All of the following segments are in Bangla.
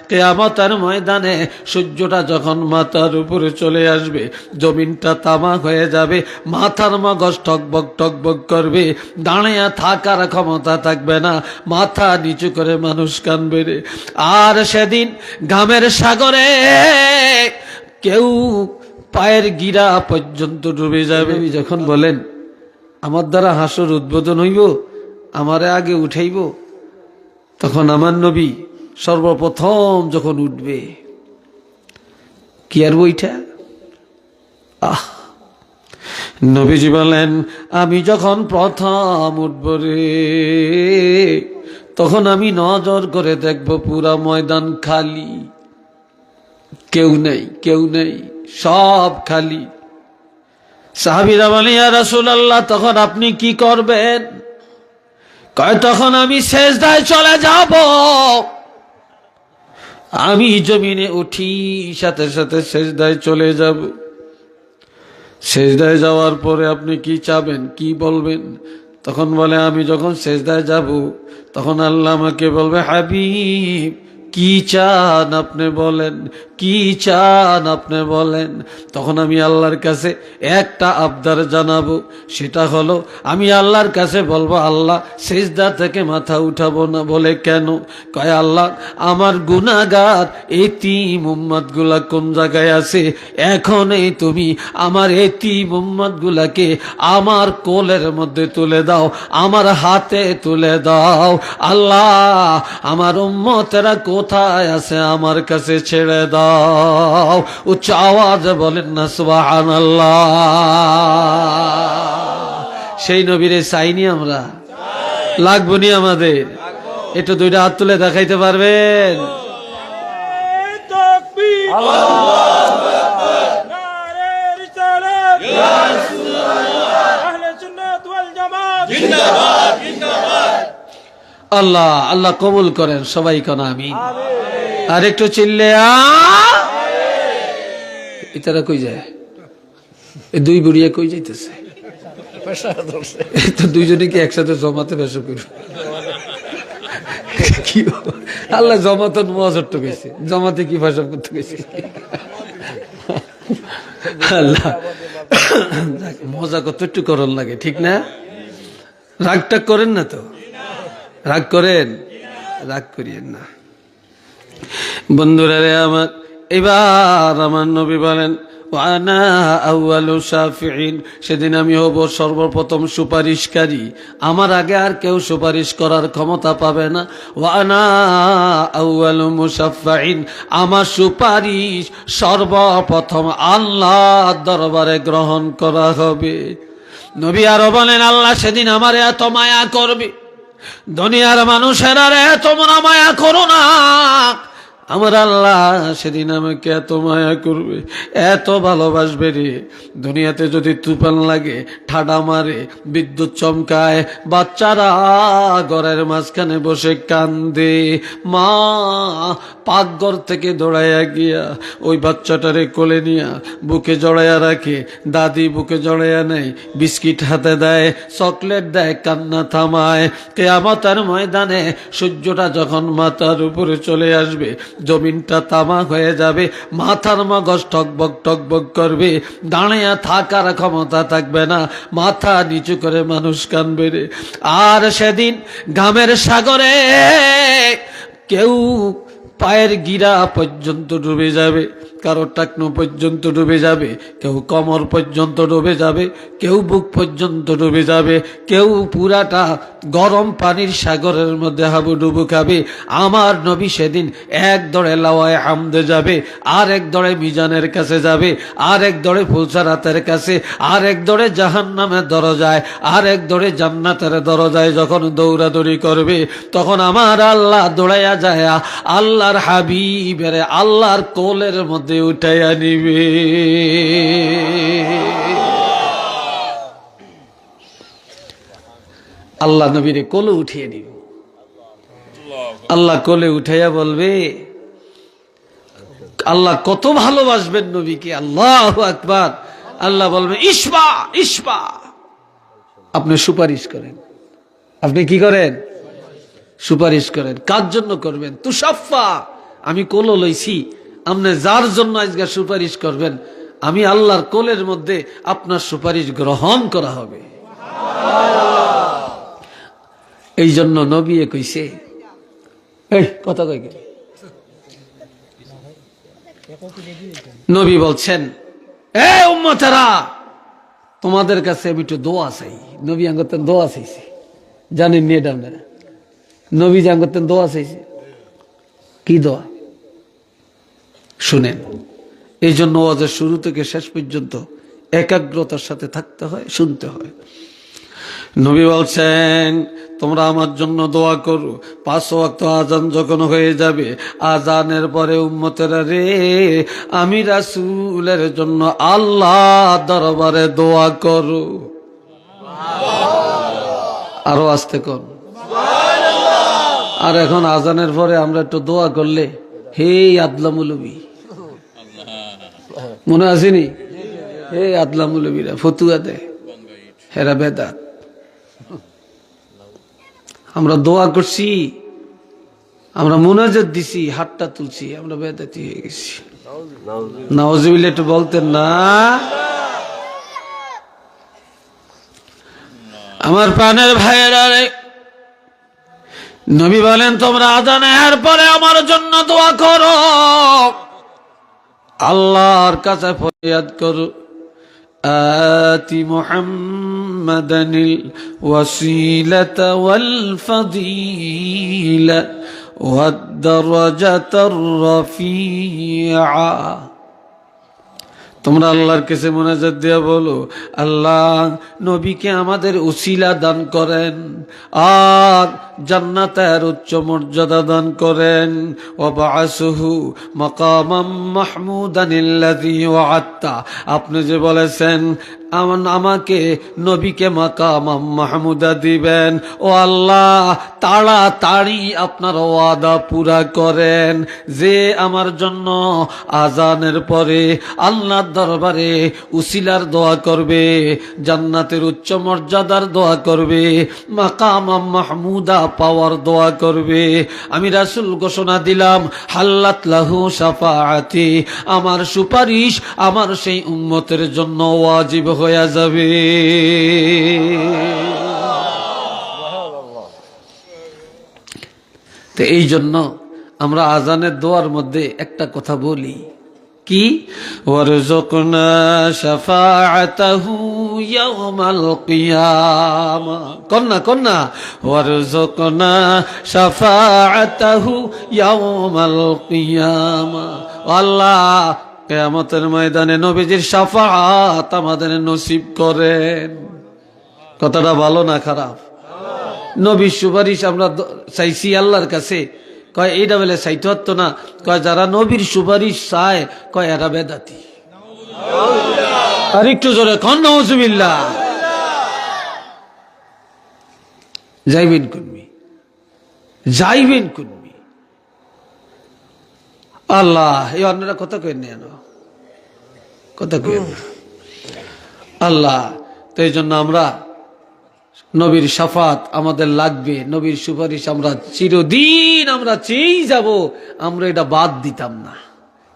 কিয়ামতের ময়দানে সূর্যটা যখন মাথার উপরে চলে আসবে, জমিনটা তামাক হয়ে যাবে, মাথার মগজ টকবক করবে, দাঁড়িয়ে থাকার ক্ষমতা থাকবে না, মাথা নিচু করে মানুষ কাঁদবে রে। আর সেদিন ঘামের সাগরে কেউ পায়ের গিরা পর্যন্ত ডুবে যাবে। যখন বলেন আমার দ্বারা হাসর উদ্বোধন হইব, আমারে আগে উঠাইব, তখন আমার নবী সর্বপ্রথম যখন উঠবে, কি আর বইটা নবীজি বলেন আমি যখন প্রথম উঠব রে, তখন আমি নজর করে দেখব পুরা ময়দান খালি, কেউ নেই, সব খালি। সাহাবীরা বলে ইয়া রাসূলুল্লাহ তখন আপনি কি করবেন? কয় তখন আমি সেজদায় চলে যাব। আমি জমিনে উঠি, সাথে সাথে সেজদায় চলে যাব। সেজদায় যাওয়ার পরে আপনি কি চাবেন, কি বলবেন? তখন বলে আমি যখন সেজদায় যাব, তখন আল্লাহ আমাকে বলবে হাবিব কি চান আপনি বলেন, কি চান আপনি বলেন। তখন আমি আল্লাহর কাছে একটা আবদার জানাবো, সেটা হলো আমি আল্লাহর কাছে বলবো আল্লাহ সেজদা থেকে মাথা উঠাবো না। বলে কেন? কয় আল্লাহ আমার গুনাহগার এতিম উম্মতগুলা কোন জায়গায় আছে, এখনই তুমি আমার এতিম উম্মতগুলাকে আমার কোলের মধ্যে তুলে দাও, আমার হাতে তুলে দাও। আল্লাহ আমার উম্মতেরা কোথায় আছে আমার কাছে ছেড়ে দাও। উচ্চ আওয়াজে বলেন না সুবহানাল্লাহ। সেই নবীরে চাইনি আমরা, লাগবো নি আমাদের? একটু দুইটা হাত তুলে দেখাইতে পারবেন? আল্লাহ আল্লাহ কবুল করেন সবাই কোন আমিন। আর একটু চিল্লে এটারা কই যায়? এই দুই বুড়িয়া কই যাইতেছে? তো দুইজনে কি একসাথে জমাতে বেসা করবে? কি আল্লাহ জমাতন মজট গেছে, জমাতে কি ভাষা করতে গেছে? আল্লাহ মজা কত একটু করন লাগে, ঠিক না? রাগটা করেন না তো? রাগ করেন? রাগ করিয়েন না বন্ধুরা রে আমার। এবার আমার নবী বলেন ওয়ানা আউয়ালু শাফিঈন, সেদিন আমি হব সর্বপ্রথম সুপারিশকারী, আমার আগে আর কেউ সুপারিশ করার ক্ষমতা পাবে না। ওয়ানা আউয়ালু মুশাফফাঈন, আমার সুপারিশ সর্বপ্রথম আল্লাহর দরবারে গ্রহণ করা হবে। নবী আরো বলেন আল্লাহ সেদিন আমার এত মায়া করবে, দুনিয়ার মানুষেরা এত মায়া করো না, আমার আল্লাহ সেদিন আমাকে এত মায়া করবে, এত ভালোবাসবে রে। দুনিয়াতে যদি তুফান লাগে, ঠাডা মারে, বিদ্যুৎ চমকায়, বাচ্চারা ঘরের মাঝখানে বসে কান্দে, মা পাকঘর থেকে দৌড়াইয়া গিয়া ওই বাচ্চাটারে কোলে নিয়া বুকে জড়াইয়া রাখে, দাদি বুকে জড়াইয়া নেয়, বিস্কিট হাতে দেয়, চকলেট দেয়, কান্না থামায়। কিয়ামতের ময়দানে সূর্যটা যখন মাথার উপরে চলে আসবে, জমিনটা তামাক হয়ে যাবে, মাথার মগজ টকবক করবে, দাঁড়িয়ে থাকার ক্ষমতা থাকবে না, মাথা নিচু করে মানুষ কাঁদবে রে। আর সেদিন ঘামের সাগরে কেউ পায়ের গিরা পর্যন্ত ডুবে যাবে, কারো টাকনো পর্যন্ত ডুবে যাবে, কেউ কোমর পর্যন্ত ডুবে যাবে, কেউ বুক পর্যন্ত ডুবে যাবে, কেউ পুরাটা গরম পানির সাগরের মধ্যে হাবুডুবু খাবে। আমার নবী সেদিন এক দৌড়ে লাওয়ায়ে হামদে যাবে, আর এক দৌড়ে মিজানের কাছে যাবে, আর এক দৌড়ে ফুলসারাতের কাছে, আর এক দৌড়ে জাহান্নামের দরজায়, আর এক দৌড়ে জান্নাতের দরজায় যখন দৌড়াদৌড়ি করবে, তখন আমার আল্লাহ দৌড়াইয়া যায় আল্লাহর হাবিবের আল্লাহর কোলের মধ্যে উঠাইয়া নিবে। আল্লাহ নবীরে কোলে উঠিয়ে নিবে। আল্লাহ কোলে উঠাইয়া বলবে, আল্লাহ কত ভালোবাসবেন নবীকে, আল্লাহু আকবার। আল্লাহ বলবে ইসবা ইসবা, আপনি সুপারিশ করেন। আপনি কি করেন? সুপারিশ করেন। কার জন্য করবেন? তুশাফা আমি কোল লইছি, আপনি যার জন্য আজকে সুপারিশ করবেন আমি আল্লাহর কোলের মধ্যে আপনার সুপারিশ গ্রহণ করা হবে। এই জন্য নবী কইছে, এই কথা কই গে, নবী বলছেন, এ উম্মতেরা তোমাদের কাছে আমি একটু দোয়া চাই। নবী আঙ্গতেন দোয়া চাইছে, জানেন নি এটা আপনারা? নবী যে আঙ্গতেন দোয়া চাইছে, কি দোয়া শুনেন। এই জন্য ওয়াজের শুরু থেকে শেষ পর্যন্ত একাগ্রতার সাথে থাকতে হয়, শুনতে হয়। নবী বলছেন তোমরা আমার জন্য দোয়া করো, 5 ওয়াক্ত আজান যখন হয়ে যাবে, আজানের পরে উম্মতেরা রে আমি রাসূলের জন্য আল্লাহ দরবারে দোয়া করো। আরো আস্তে কর। আর এখন আজানের পরে আমরা একটু দোয়া করলে হে আদলা মৌলবী, মনে আসেনি? হে আদলা মৌলবীরা ফতুয়া দেয়, হেরা বেদাত। আমরা দোয়া করছি, আমরা মুনাজাত দিছি, হাতটা তুলছি, আমরা বেদাতি হয়ে গেছি। নাউজুবিল্লাহ একটু বলতেন না? আমার প্রাণের ভাইয়েরা রে, নবী বলেন তোমরা আজানের পরে আমার জন্য দোয়া করো, আল্লাহর কাছে ফরিয়াদ করো, আতি মুহাম্মাদানিল ওয়াসিলাতা ওয়াল ফাদিলা ওয়াদ দারাজাতার রাফিআ। তোমরা আল্লাহর কাছে মুনাজাত দিয়া বলো, আল্লাহ নবীকে আমাদের উসিলা দান করেন আর জান্নাতের উচ্চ মর্যাদা দান করেন। ওয়াবআসহু মাকামাম মাহমুদানিল্লাযী ওয়া'আদতা, আপনি যে বলেছেন আমাকে নবীকে মাকামাম মাহমুদা দিবেন, ও আল্লাহ তাড়াতাড়ি আপনার ওয়াদা পুরা করেন যে আমার জন্য আজানের পরে আল্লাহর দরবারে উসিলার দোয়া করবে, জান্নাতের উচ্চ মর্যাদার দোয়া করবে, মাকামাম মাহমুদা পাওয়ার দোয়া করবে। আমি রাসূল ঘোষণা দিলাম হাল্লাত লাহু শাফাআতি, আমার সুপারিশ আমার সেই উম্মতের জন্য ওয়াজিব হয়ে যাবে। তো এই জন্য আমরা আজানের দোয়ার মধ্যে একটা কথা বলি, কি ওয়ারযুকনা শাফাআতাহু ইয়াওমাল কিয়ামা, কন্না ওয়ারযুকনা শাফাআতাহু ইয়াওমাল কিয়ামা। আল্লাহ কিয়ামতের ময়দানে নবীজির শাফাআত আমাদের নসিব করেন। কথাটা ভালো না খারাপ? নবীর সুপারিশ আমরা চাইছি আল্লাহর কাছে, কয় এইটা বলে চাইতে হতো না, কয় যারা নবীর সুপারিশ চায় কয় এরা বেদাতি। আর একটু জোরে কন নাউজুবিল্লাহ। যাইবেন কুনমি, যাইবেন কুনমি। আল্লাহ এই অন্যরা কথা কই না, কথা কই না আল্লাহ। তো এই জন্য আমরা নবীর শাফাত আমাদের লাগবে, নবীর সুপারিশ আমরা চিরদিন আমরা চেয়েই যাব, আমরা এটা বাদ দিতাম না।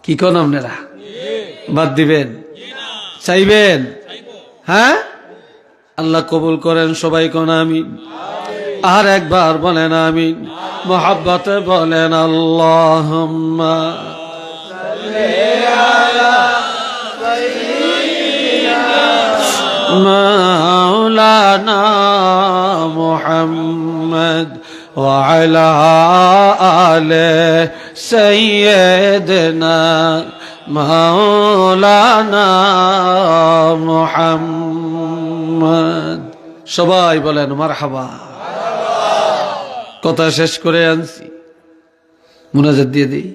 কি কোন আপনারা বাদ দিবেন? চাইবেন? হ্যাঁ, আল্লাহ কবুল করেন। সবাই কোন আমিন। আর একবার বলেন আমিন। মোহাব্বতে বলেন আল্লাহুম্মা মাওলানা মুহাম্মদ ওয়া আলা আলি সাইয়্যিদিনা মাওলানা মুহাম্মদ। সবাই বলেন মারহাবা। কথা শেষ করে আনছি, মুনাজাত দিয়ে দিই,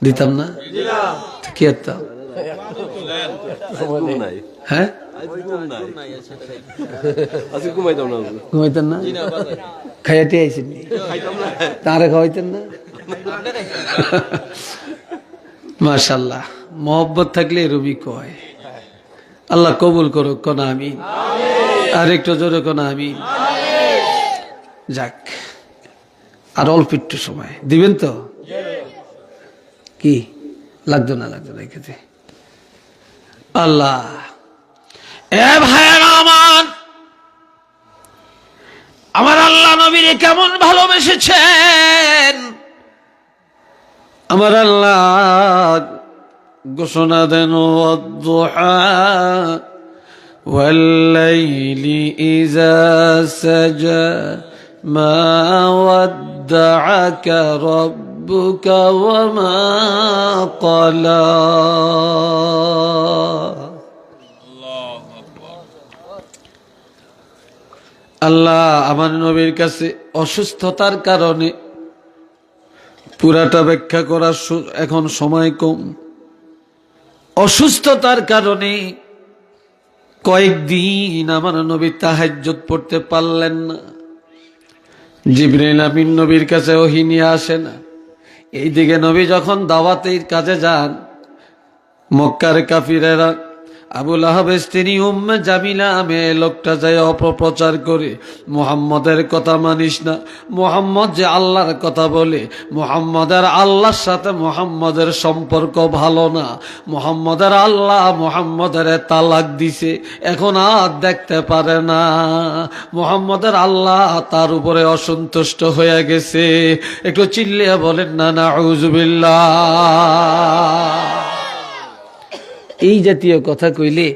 দিতাম না কি একটা? হ্যাঁ ঘুমাইতেন না? খাইয়াতে আইসেন তারে খাওয়াইতেন না? মাশাআল্লাহ, মোহব্বত থাকলে রবি কয়। আল্লাহ কবুল করুক, কোন আমিন। আর একটু জোরে কোন আমিন। যাক, আর অল্প একটু সময় দিবেন তো? কি লাগতো না রেখেছে আল্লাহ। এ ভাইয়েরা আমার আল্লাহ নবীর কেমন ভালোবেসেছেন। আমার আল্লাহ ঘোষণা দেন ওয়াদ-দুহা ওয়াল-লাইলি ইযা সাজা মা ওয়াদ্দা'আকা রাব্বুকা ওয়া মা ক্বালা। আল্লাহ আমার নবীর কাছে অসুস্থতার কারণে পুরাটা ব্যাখ্যা করার এখন সময় কম। অসুস্থতার কারণে কয়েকদিন আমার নবী তাহাজ্জুদ পড়তে পারলেন না। জিবরাইল আমিন নবীর কাছে ওহী নিয়ে আসে না। এইদিকে নবী যখন দাওয়াতের কাজে যান, মক্কার কাফিরেরা আবুল আহাবের স্ত্রী উম্মে জামিলা মেয়ে লোকটা যায় অপপ্রচার করে, মুহাম্মদের কথা মানিস না, মুহাম্মদ যে আল্লাহর কথা বলে, মুহাম্মদের আল্লাহর সাথে মুহাম্মদের সম্পর্ক ভালো না, মুহাম্মদের আল্লাহ মুহাম্মদের তালাক দিছে, এখন আর দেখতে পারে না, মুহাম্মদের আল্লাহ তার উপরে অসন্তুষ্ট হয়ে গেছে। একটু চিল্লিয়ে বলেন না নাউযুবিল্লাহ। এই জাতীয় কথা কইলে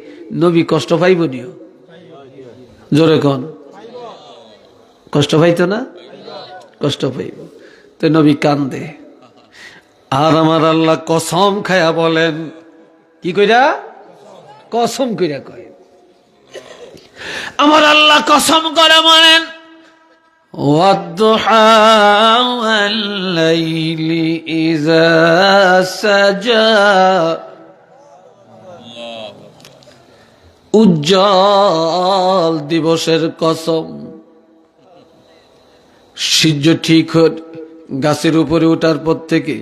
নবী কষ্ট পাইব নিও, জোরে কন, কষ্ট পাইতো না? কষ্ট পাইব। তো নবী কান্দে, আর আমার আল্লাহ কসম খায়া বলেন, কি কইরা? কসম কইরা কয়, আমার আল্লাহ কসম করে বলেন ওয়াদ-দুহা ওয়াল-লাইলি ইযা সাজা, উজ্জ্বল দিবসের কসম। সূর্য ঠিক গাছের উপরে ওঠার পর থেকে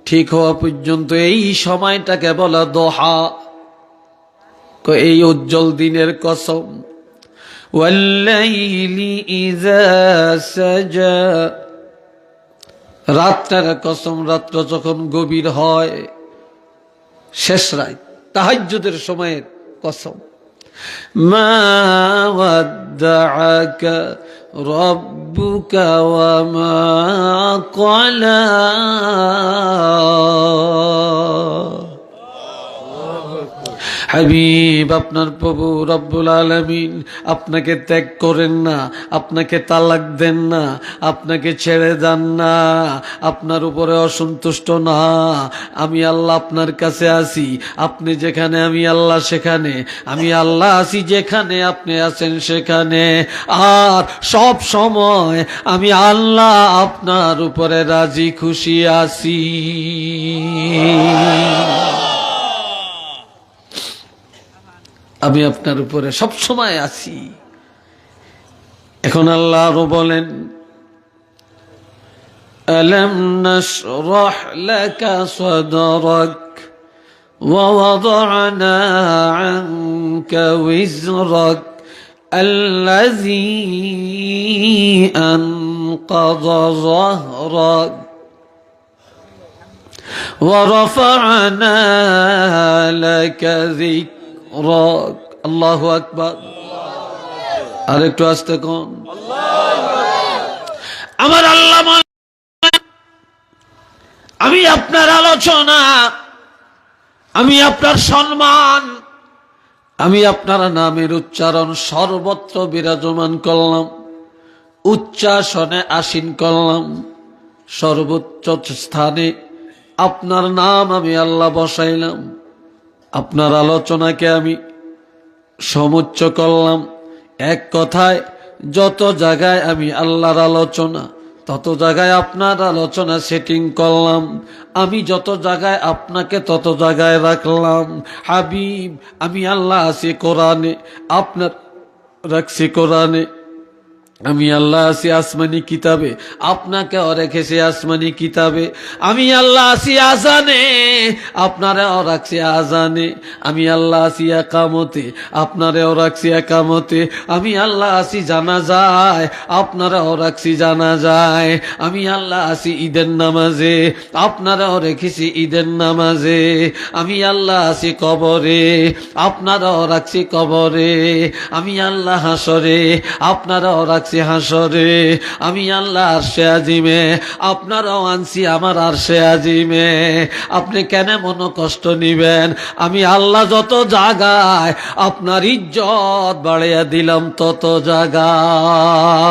ঠিক হওয়া পর্যন্ত এই সময়টাকে বলা দোহা, এই উজ্জ্বল দিনের কসম। ওয়াল-লাইলি ইযা সাজা, রাতটার কসম, রাত্র যখন গভীর হয়, শেষ রাত তাহাজ্জুদের সময়ের কসম। মা ওয়াদ্দা'আকা রাব্বুকা ওয়া মা ক্বালা, হাবিব আপনার প্রভু রব্বুল আলামিন আপনাকে ত্যাগ করেন না, আপনাকে তালাক দেন না, আপনাকে ছেড়ে দেন না, আপনার উপরে অসন্তুষ্ট না। আমি আল্লাহ আপনার কাছে আসি, আপনি যেখানে আমি আল্লাহ সেখানে, আমি আল্লাহ আসি যেখানে আপনি আছেন সেখানে, আর সব সময় আমি আল্লাহ আপনার উপরে রাজি খুশি আছি। আমি আপনার উপরে সব সময় আছি। এখন আল্লাহ আরো বলেন আলাম নাশরাহ লাকা সাদরাক ওয়া ওয়াদা'না আনকা ওয়িজরাক আল্লাযী আনকাযা যাহরাক ওয়া রাফা'না লাকা যিকরাক। আল্লাহু আকবার। আর একটু আস্তে কোন। আমার আল্লাহ, আমি আপনার আলোচনা, আমি আপনার সম্মান, আমি আপনার নামের উচ্চারণ সর্বত্র বিরাজমান করলাম, উচ্চাসনে আসীন করলাম, সর্বোচ্চ স্থানে আপনার নাম আমি আল্লাহ বসাইলাম, আপনার আলোচনাকে আমি সমুচ্চ করলাম। এক কথায় যত জায়গায় আমি আল্লাহর আলোচনা, তত জায়গায় আপনার আলোচনা সেটিং করলাম। আমি যত জায়গায় আপনাকে তত জায়গায় রাখলাম। হাবিব আমি আল্লাহ আছি কোরআনে, আপনার রাখছি কোরআনে, আমি আল্লাহ আছি আসমানি কিতাবে, আপনাকেও রেখেছি আসমানি কিতাবে। আমি আল্লাহ আছি আজানে, আপনারাও রাখছি আজানে। আমি আল্লাহ আছি একামতে, আপনারাও রাখছি একামতে। আমি আল্লাহ আছি জানাজায়, আপনারাও রাখছি জানাজায়। আমি আল্লাহ আছি ঈদের নামাজে, আপনারাও রেখেছি ঈদের নামাজে। আমি আল্লাহ আছি কবরে, আপনারাও রাখছি কবরে। আমি আল্লাহ হাসরে, আপনারাও রাখছি হাসরে। আমি আল্লাহ আরশে আজিমে, আপনারাও আনছি আমার আরশে আজিমে। আপনি কেন মনো কষ্ট নিবেন? আমি আল্লাহ যত জায়গায় আপনার ইজ্জত বাড়াইয়া দিলাম তত জায়গায়